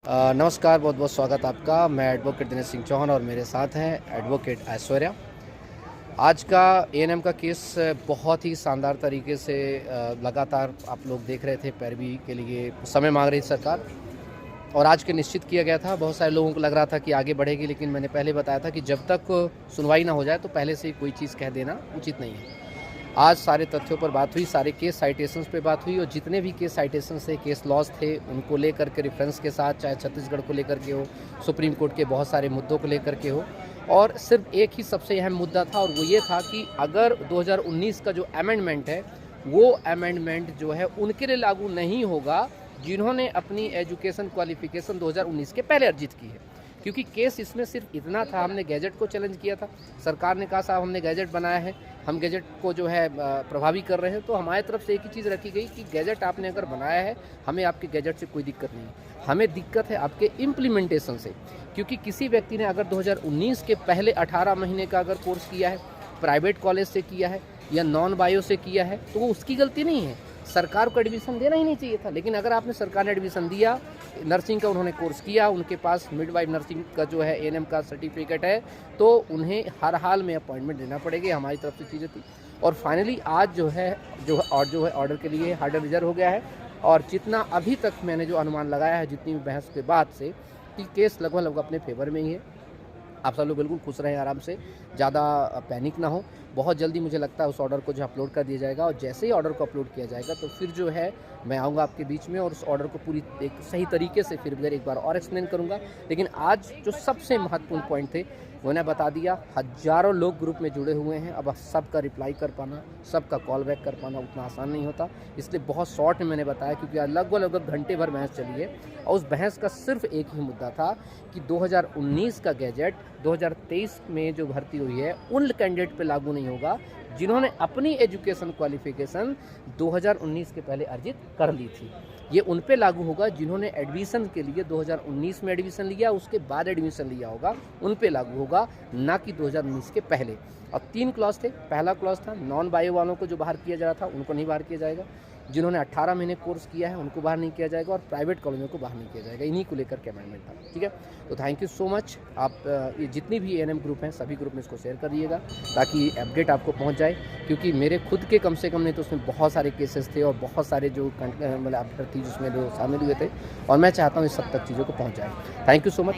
नमस्कार, बहुत बहुत स्वागत आपका। मैं एडवोकेट दिनेश सिंह चौहान और मेरे साथ हैं एडवोकेट ऐश्वर्या। आज का एएनएम का केस बहुत ही शानदार तरीके से लगातार आप लोग देख रहे थे, पैरवी के लिए समय मांग रही सरकार और आज के निश्चित किया गया था। बहुत सारे लोगों को लग रहा था कि आगे बढ़ेगी, लेकिन मैंने पहले बताया था कि जब तक सुनवाई ना हो जाए तो पहले से ही कोई चीज़ कह देना उचित नहीं है। आज सारे तथ्यों पर बात हुई, सारे केस साइटेशंस पे बात हुई और जितने भी केस साइटेशंस थे, केस लॉस थे, उनको लेकर के रेफरेंस के साथ, चाहे छत्तीसगढ़ को लेकर के हो, सुप्रीम कोर्ट के बहुत सारे मुद्दों को लेकर के हो, और सिर्फ एक ही सबसे अहम मुद्दा था और वो ये था कि अगर 2019 का जो अमेंडमेंट है, वो अमेंडमेंट जो है उनके लिए लागू नहीं होगा जिन्होंने अपनी एजुकेशन क्वालिफिकेशन 2019 के पहले अर्जित की है। क्योंकि केस इसमें सिर्फ इतना था, हमने गैजेट को चैलेंज किया था। सरकार ने कहा साहब हमने गैजेट बनाया है, हम गैजेट को जो है प्रभावी कर रहे हैं, तो हमारी तरफ से एक ही चीज़ रखी गई कि गैजेट आपने अगर बनाया है, हमें आपके गैजेट से कोई दिक्कत नहीं है, हमें दिक्कत है आपके इम्प्लीमेंटेशन से। क्योंकि किसी व्यक्ति ने अगर 2019 के पहले 18 महीने का अगर कोर्स किया है, प्राइवेट कॉलेज से किया है या नॉन बायो से किया है, तो वो उसकी गलती नहीं है, सरकार को एडमिशन देना ही नहीं चाहिए था। लेकिन अगर आपने सरकार ने एडमिशन दिया, नर्सिंग का उन्होंने कोर्स किया, उनके पास मिडवाइफ नर्सिंग का जो है एएनएम का सर्टिफिकेट है, तो उन्हें हर हाल में अपॉइंटमेंट देना पड़ेगी। हमारी तरफ से चीज़ें थी और फाइनली आज जो है ऑर्डर के लिए हार्डर रिजर्व हो गया है। और जितना अभी तक मैंने जो अनुमान लगाया है, जितनी भी बहस के बाद से, कि केस लगभग अपने फेवर में ही है। आप सब लोग बिल्कुल खुश रहें, आराम से, ज़्यादा पैनिक ना हो। बहुत जल्दी मुझे लगता है उस ऑर्डर को जो अपलोड कर दिया जाएगा और जैसे ही ऑर्डर को अपलोड किया जाएगा तो फिर जो है मैं आऊँगा आपके बीच में और उस ऑर्डर को पूरी एक सही तरीके से फिर एक बार और एक्सप्लेन करूँगा। लेकिन आज जो सबसे महत्वपूर्ण पॉइंट थे मैंने बता दिया। हज़ारों लोग ग्रुप में जुड़े हुए हैं, अब सबका रिप्लाई कर पाना, सबका कॉल बैक कर पाना उतना आसान नहीं होता, इसलिए बहुत शॉर्ट में मैंने बताया। क्योंकि लगभग घंटे भर बहस चली है और उस बहस का सिर्फ एक ही मुद्दा था कि 2019 का गैजेट 2023 में जो भर्ती हुई है उन कैंडिडेट पे लागू नहीं होगा जिन्होंने अपनी एजुकेशन क्वालिफिकेशन 2019 के पहले अर्जित कर ली थी। ये उन पे लागू होगा जिन्होंने एडमिशन के लिए 2019 में एडमिशन लिया, उसके बाद एडमिशन लिया होगा, उन पे लागू होगा, ना कि 2019 के पहले। और 3 क्लॉज थे। पहला क्लॉज था नॉन बायो वालों को जो बाहर किया जा रहा था उनको नहीं बाहर किया जाएगा, जिन्होंने 18 महीने कोर्स किया है उनको बाहर नहीं किया जाएगा, और प्राइवेट कॉलेजों को बाहर नहीं किया जाएगा। इन्हीं को लेकर के अमेंडमेंट था। ठीक है, तो थैंक यू सो मच। आप ये जितनी भी एएनएम ग्रुप हैं सभी ग्रुप में इसको शेयर कर दिएगा ताकि अपडेट आपको पहुंच जाए। क्योंकि मेरे खुद के कम से कम नहीं तो उसमें बहुत सारे केसेस थे और बहुत सारे जो मतलब अपडेट थी जिसमें जो शामिल हुए थे, और मैं चाहता हूँ इस सब तक चीज़ों को पहुँच जाए। Thank you so much.